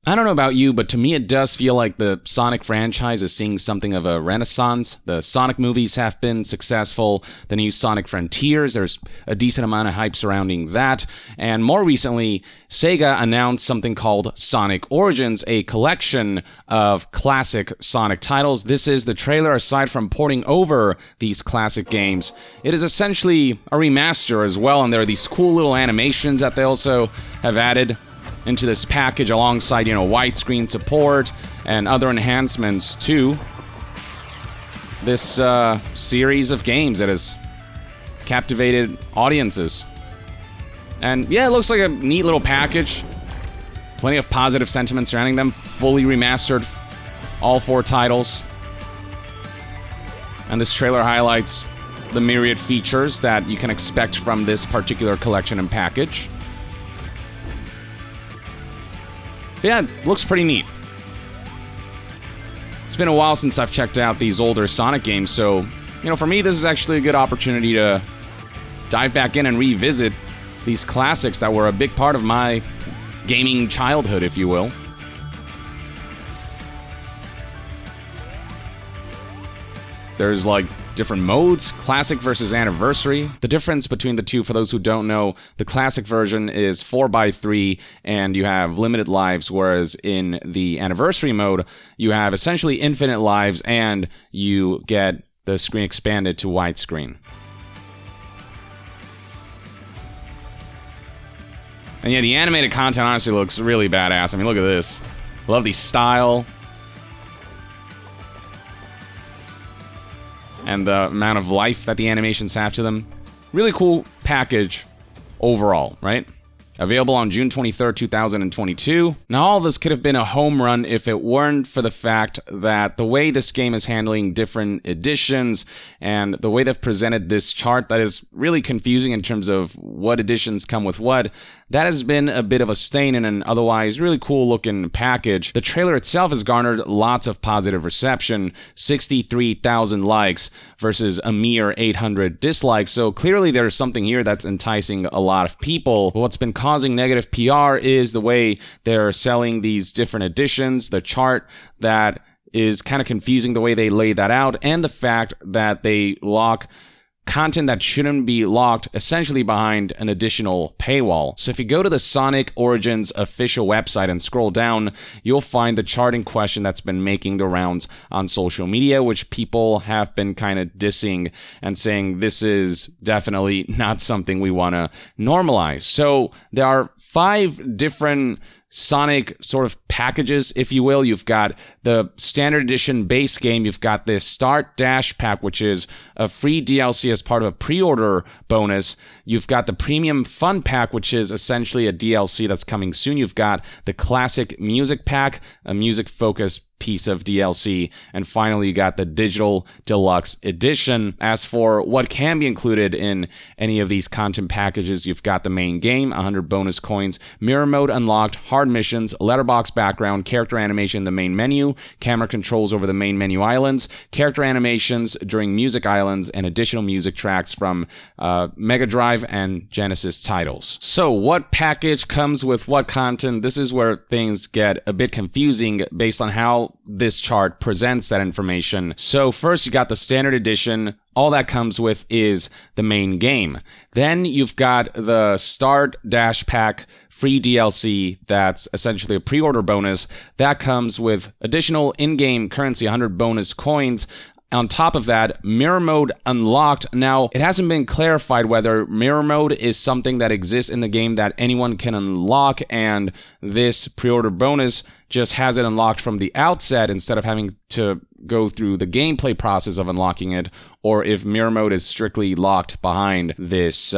I don't know about you, but to me it does feel like the Sonic franchise is seeing something of a renaissance. The Sonic movies have been successful. The new Sonic Frontiers, there's a decent amount of hype surrounding that. And more recently, SEGA announced something called Sonic Origins, a collection of classic Sonic titles. This is the trailer. Aside from porting over these classic games, it is essentially a remaster as well, and there are these cool little animations that they also have added into this package alongside, widescreen support and other enhancements to this series of games that has captivated audiences. And yeah, it looks like a neat little package. Plenty of positive sentiment surrounding them. Fully remastered all 4 titles. And this trailer highlights the myriad features that you can expect from this particular collection and package. Yeah, it looks pretty neat. It's been a while since I've checked out these older Sonic games, so, for me, this is actually a good opportunity to dive back in and revisit these classics that were a big part of my gaming childhood, if you will. There's, different modes, classic versus anniversary. The difference between the two, for those who don't know, the classic version is 4x3 and you have limited lives, whereas in the anniversary mode, you have essentially infinite lives and you get the screen expanded to widescreen. And yeah, the animated content honestly looks really badass. I mean, look at this. Love the style. And the amount of life that the animations have to them. Really cool package overall, right? Available on June 23rd, 2022. Now, all of this could have been a home run if it weren't for the fact that the way this game is handling different editions and the way they've presented this chart that is really confusing in terms of what editions come with what, that has been a bit of a stain in an otherwise really cool looking package. The trailer itself has garnered lots of positive reception, 63,000 likes versus a mere 800 dislikes, so clearly there's something here that's enticing a lot of people. But what's been causing negative PR is the way they're selling these different editions, the chart that is kind of confusing the way they lay that out, and the fact that they lock content that shouldn't be locked essentially behind an additional paywall. So if you go to the Sonic Origins official website and scroll down, you'll find the chart in question that's been making the rounds on social media, which people have been kind of dissing and saying this is definitely not something we want to normalize. So there are 5 different Sonic sort of packages, if you will. You've got the standard edition base game. You've got this Start Dash pack, which is a free DLC as part of a pre-order bonus. You've got the Premium Fun pack, which is essentially a DLC that's coming soon. You've got the Classic Music pack, a music-focused piece of DLC. And finally, you got the Digital Deluxe Edition. As for what can be included in any of these content packages, you've got the main game, 100 bonus coins, mirror mode unlocked, hard missions, letterbox background, character animation in the main menu, camera controls over the main menu islands, character animations during music islands, and additional music tracks from Mega Drive and Genesis titles. So what package comes with what content? This is where things get a bit confusing based on how this chart presents that information. So first you got the standard edition. All that comes with is the main game. Then you've got the Start Dash Pack free DLC that's essentially a pre-order bonus. That comes with additional in-game currency, 100 bonus coins. On top of that, Mirror Mode unlocked. Now, it hasn't been clarified whether Mirror Mode is something that exists in the game that anyone can unlock, and this pre-order bonus just has it unlocked from the outset instead of having to go through the gameplay process of unlocking it, or if Mirror Mode is strictly locked behind this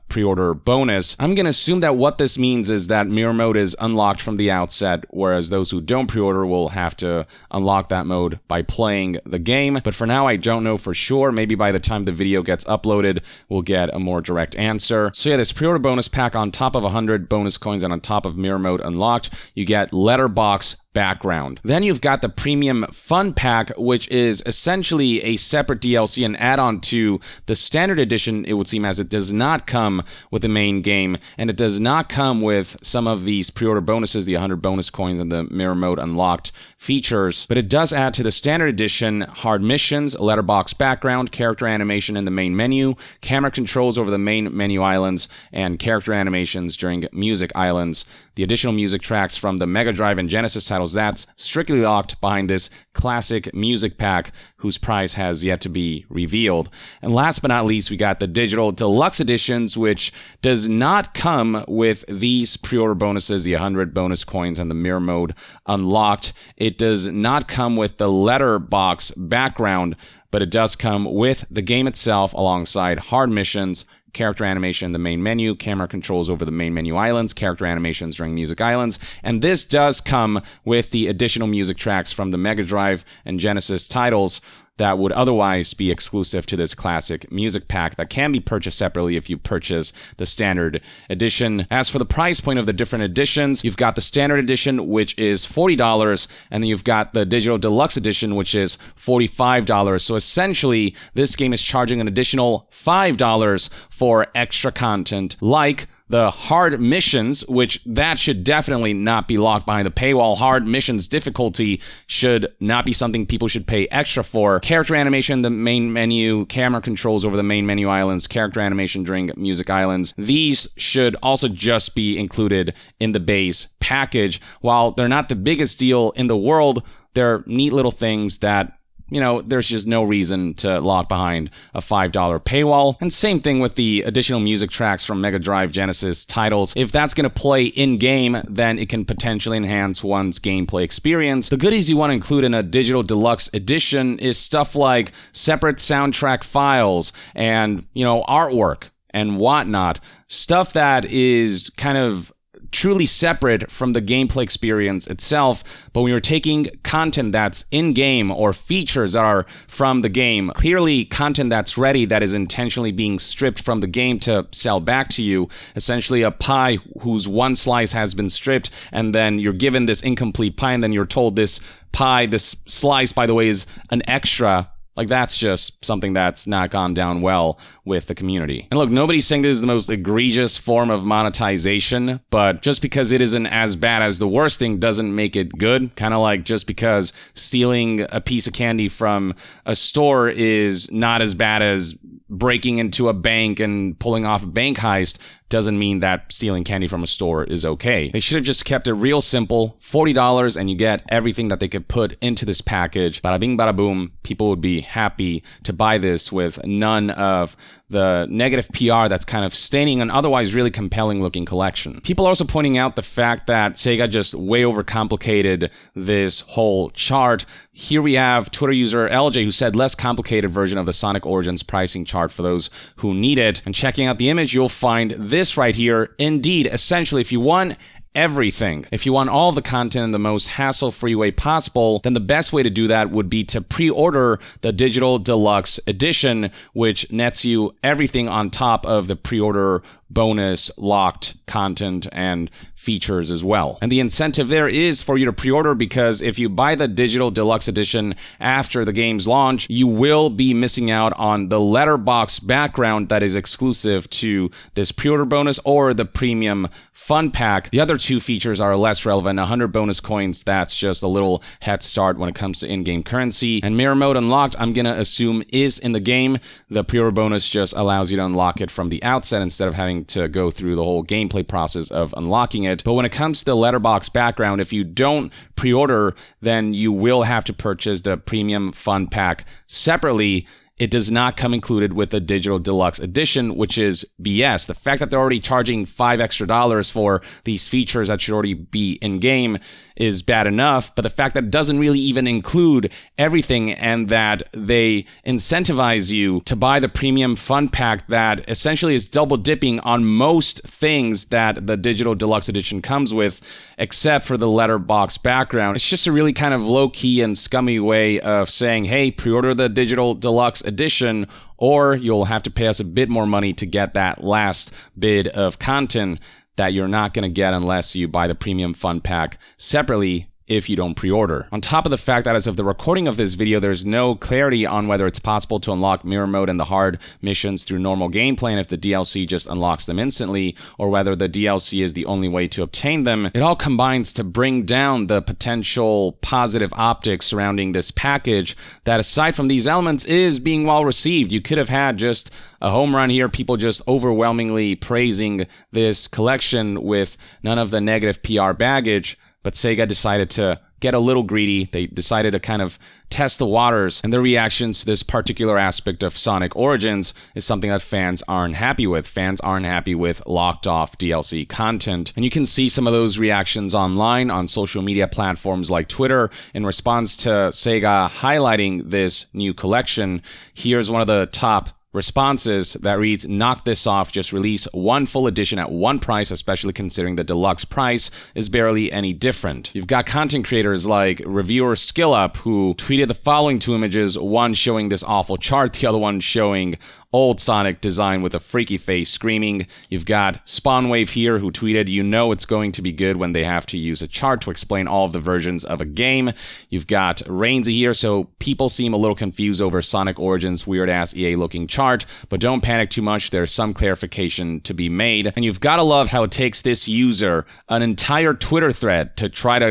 pre-order bonus. I'm going to assume that what this means is that Mirror Mode is unlocked from the outset, whereas those who don't pre-order will have to unlock that mode by playing the game. But for now, I don't know for sure. Maybe by the time the video gets uploaded, we'll get a more direct answer. So yeah, this pre-order bonus pack on top of 100 bonus coins and on top of Mirror Mode unlocked, you get letterbox background. Then you've got the Premium Fun Pack, which is essentially a separate DLC and add-on to the Standard Edition, it would seem, as it does not come with the main game, and it does not come with some of these pre-order bonuses, the 100 bonus coins and the Mirror Mode Unlocked features, but it does add to the Standard Edition hard missions, letterbox background, character animation in the main menu, camera controls over the main menu islands, and character animations during music islands. The additional music tracks from the Mega Drive and Genesis titles, that's strictly locked behind this classic music pack whose price has yet to be revealed. And last but not least, we got the Digital Deluxe Editions, which does not come with these pre-order bonuses, the 100 bonus coins and the Mirror Mode Unlocked. It does not come with the letterbox background, but it does come with the game itself alongside hard missions, character animation in the main menu, camera controls over the main menu islands, character animations during music islands, and this does come with the additional music tracks from the Mega Drive and Genesis titles that would otherwise be exclusive to this classic music pack that can be purchased separately if you purchase the Standard Edition. As for the price point of the different editions, you've got the Standard Edition, which is $40, and then you've got the Digital Deluxe Edition, which is $45. So essentially, this game is charging an additional $5 for extra content, like the hard missions, which that should definitely not be locked behind the paywall. Hard missions difficulty should not be something people should pay extra for. Character animation, the main menu, camera controls over the main menu islands, character animation during music islands. These should also just be included in the base package. While they're not the biggest deal in the world, they're neat little things that, you know, there's just no reason to lock behind a $5 paywall. And same thing with the additional music tracks from Mega Drive Genesis titles. If that's going to play in-game, then it can potentially enhance one's gameplay experience. The goodies you want to include in a Digital Deluxe Edition is stuff like separate soundtrack files and, you know, artwork and whatnot. Stuff that is kind of truly separate from the gameplay experience itself, but when you're taking content that's in-game or features that are from the game, clearly content that's ready that is intentionally being stripped from the game to sell back to you, essentially a pie whose one slice has been stripped, and then you're given this incomplete pie, and then you're told this pie, this slice, by the way, is an extra. Like, that's just something that's not gone down well with the community. And look, nobody's saying this is the most egregious form of monetization, but just because it isn't as bad as the worst thing doesn't make it good. Kind of like just because stealing a piece of candy from a store is not as bad as breaking into a bank and pulling off a bank heist doesn't mean that stealing candy from a store is okay. They should have just kept it real simple, $40, and you get everything that they could put into this package. Bada bing, bada boom. People would be happy to buy this with none of the negative PR that's kind of staining an otherwise really compelling looking collection. People are also pointing out the fact that Sega just way overcomplicated this whole chart. Here we have Twitter user LJ who said less complicated version of the Sonic Origins pricing chart for those who need it. And checking out the image, you'll find this right here. Indeed, essentially, if you want everything, if you want all the content in the most hassle-free way possible, then the best way to do that would be to pre-order the Digital Deluxe Edition, which nets you everything on top of the pre-order bonus locked content and features as well. And the incentive there is for you to pre-order, because if you buy the Digital Deluxe Edition after the game's launch, you will be missing out on the letterbox background that is exclusive to this pre-order bonus or the Premium Fun Pack. The other two features are less relevant. 100 bonus coins, that's just a little head start when it comes to in-game currency. And Mirror Mode Unlocked, I'm gonna assume, is in the game. The pre-order bonus just allows you to unlock it from the outset instead of having to go through the whole gameplay process of unlocking it. But when it comes to the letterbox background, if you don't pre-order, then you will have to purchase the Premium Fun Pack separately. It does not come included with the Digital Deluxe Edition, which is BS. The fact that they're already charging $5 extra for these features that should already be in-game is bad enough, but the fact that it doesn't really even include everything and that they incentivize you to buy the Premium Fun Pack that essentially is double dipping on most things that the Digital Deluxe Edition comes with, except for the letterbox background. It's just a really kind of low-key and scummy way of saying, hey, pre-order the Digital Deluxe Edition, or you'll have to pay us a bit more money to get that last bit of content that you're not going to get unless you buy the Premium Fun Pack separately if you don't pre-order. On top of the fact that as of the recording of this video, there's no clarity on whether it's possible to unlock mirror mode and the hard missions through normal gameplay and if the DLC just unlocks them instantly, or whether the DLC is the only way to obtain them. It all combines to bring down the potential positive optics surrounding this package that, aside from these elements, is being well received. You could have had just a home run here, people just overwhelmingly praising this collection with none of the negative PR baggage, but SEGA decided to get a little greedy. They decided to kind of test the waters, and their reactions to this particular aspect of Sonic Origins is something that fans aren't happy with. Fans aren't happy with locked off DLC content, and you can see some of those reactions online on social media platforms like Twitter in response to SEGA highlighting this new collection. Here's one of the top responses that reads, "Knock this off, just release one full edition at one price, especially considering the deluxe price is barely any different." You've got content creators like reviewer SkillUp who tweeted the following two images, one showing this awful chart, the other one showing old Sonic design with a freaky face screaming. You've got Spawnwave here who tweeted, "You know it's going to be good when they have to use a chart to explain all of the versions of a game." You've got Rainsy here, so people seem a little confused over Sonic Origins' weird-ass EA-looking chart, but don't panic too much, there's some clarification to be made. And you've gotta love how it takes this user an entire Twitter thread to try to,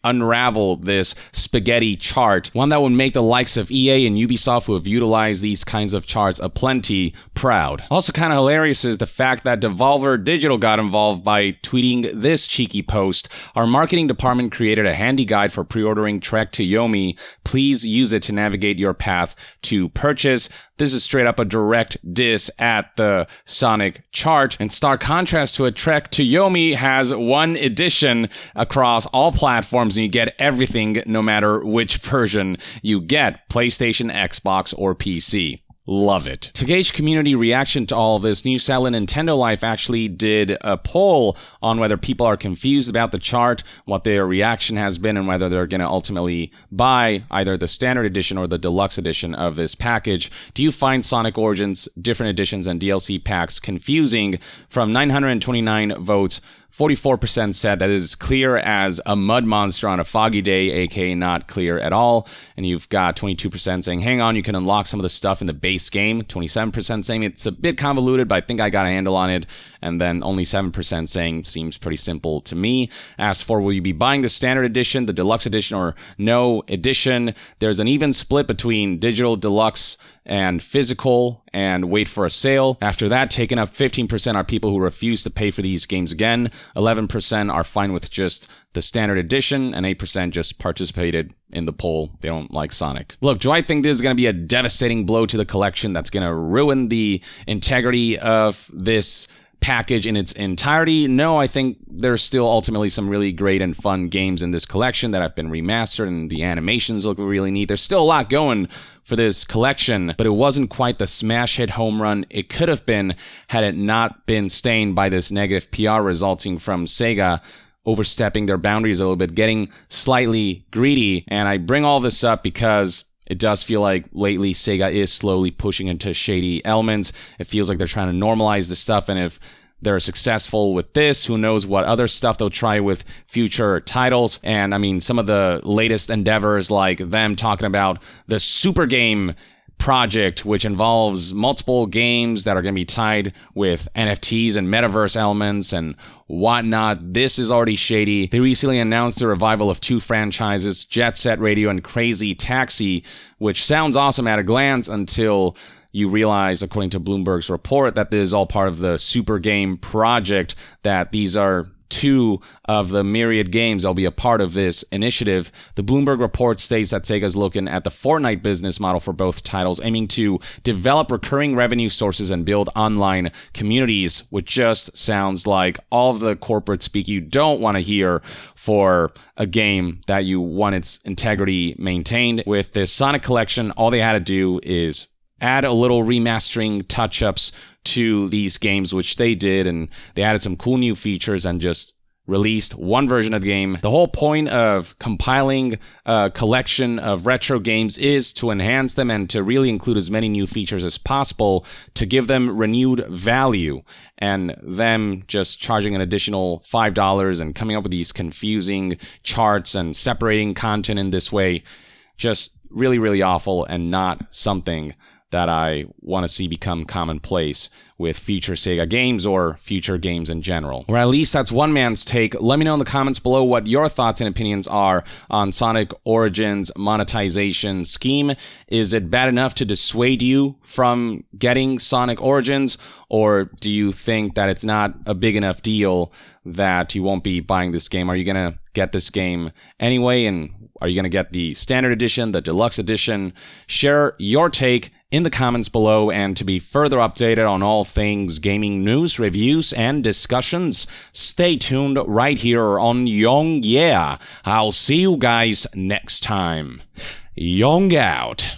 unravel this spaghetti chart, one that would make the likes of EA and Ubisoft, who have utilized these kinds of charts plenty, proud. Also kind of hilarious is the fact that Devolver Digital got involved by tweeting this cheeky post. "Our marketing department created a handy guide for pre-ordering Trek to Yomi. Please use it to navigate your path to purchase." This is straight up a direct diss at the Sonic chart. In stark contrast to it, Trek to Yomi has one edition across all platforms, and you get everything no matter which version you get, PlayStation, Xbox, or PC. Love it. To gauge community reaction to all of this, News Salad Nintendo Life actually did a poll on whether people are confused about the chart, what their reaction has been, and whether they're going to ultimately buy either the standard edition or the deluxe edition of this package. Do you find Sonic Origins, different editions, and DLC packs confusing? From 929 votes, 44% said that it is clear as a mud monster on a foggy day, aka not clear at all. And you've got 22% saying, hang on, you can unlock some of the stuff in the base game. 27% saying it's a bit convoluted, but I think I got a handle on it. And then only 7% saying seems pretty simple to me. As for will you be buying the standard edition, the deluxe edition, or no edition, there's an even split between digital, deluxe, and physical, and wait for a sale. After that, taken up 15% are people who refuse to pay for these games again, 11% are fine with just the standard edition, and 8% just participated in the poll. They don't like Sonic. Look, do I think this is going to be a devastating blow to the collection that's going to ruin the integrity of this package in its entirety? No, I think there's still ultimately some really great and fun games in this collection that have been remastered, and the animations look really neat. There's still a lot going for this collection, but it wasn't quite the smash hit home run it could have been had it not been stained by this negative PR resulting from SEGA overstepping their boundaries a little bit, getting slightly greedy. And I bring all this up because it does feel like lately SEGA is slowly pushing into shady elements. It feels like they're trying to normalize this stuff, and if they're successful with this, who knows what other stuff they'll try with future titles. And I mean, some of the latest endeavors, like them talking about the Super Game project, which involves multiple games that are going to be tied with NFTs and metaverse elements and whatnot. This is already shady. They recently announced the revival of two franchises, Jet Set Radio and Crazy Taxi, which sounds awesome at a glance until you realize, according to Bloomberg's report, that this is all part of the Super Game project, that these are two of the myriad games that'll be a part of this initiative. The Bloomberg report states that Sega's looking at the Fortnite business model for both titles, aiming to develop recurring revenue sources and build online communities, which just sounds like all of the corporate speak you don't want to hear for a game that you want its integrity maintained. With this Sonic collection, all they had to do is add a little remastering touch-ups to these games, which they did, and they added some cool new features and just released one version of the game. The whole point of compiling a collection of retro games is to enhance them and to really include as many new features as possible to give them renewed value. And them just charging an additional $5 and coming up with these confusing charts and separating content in this way, just really, really awful and not something that I want to see become commonplace with future Sega games or future games in general. Or at least that's one man's take. Let me know in the comments below what your thoughts and opinions are on Sonic Origins' monetization scheme. Is it bad enough to dissuade you from getting Sonic Origins, or do you think that it's not a big enough deal that you won't be buying this game? Are you going to get this game anyway, and are you going to get the standard edition, the deluxe edition? Share your take in the comments below, and to be further updated on all things gaming news, reviews, and discussions, stay tuned right here on Young Yeah. I'll see you guys next time. Young out.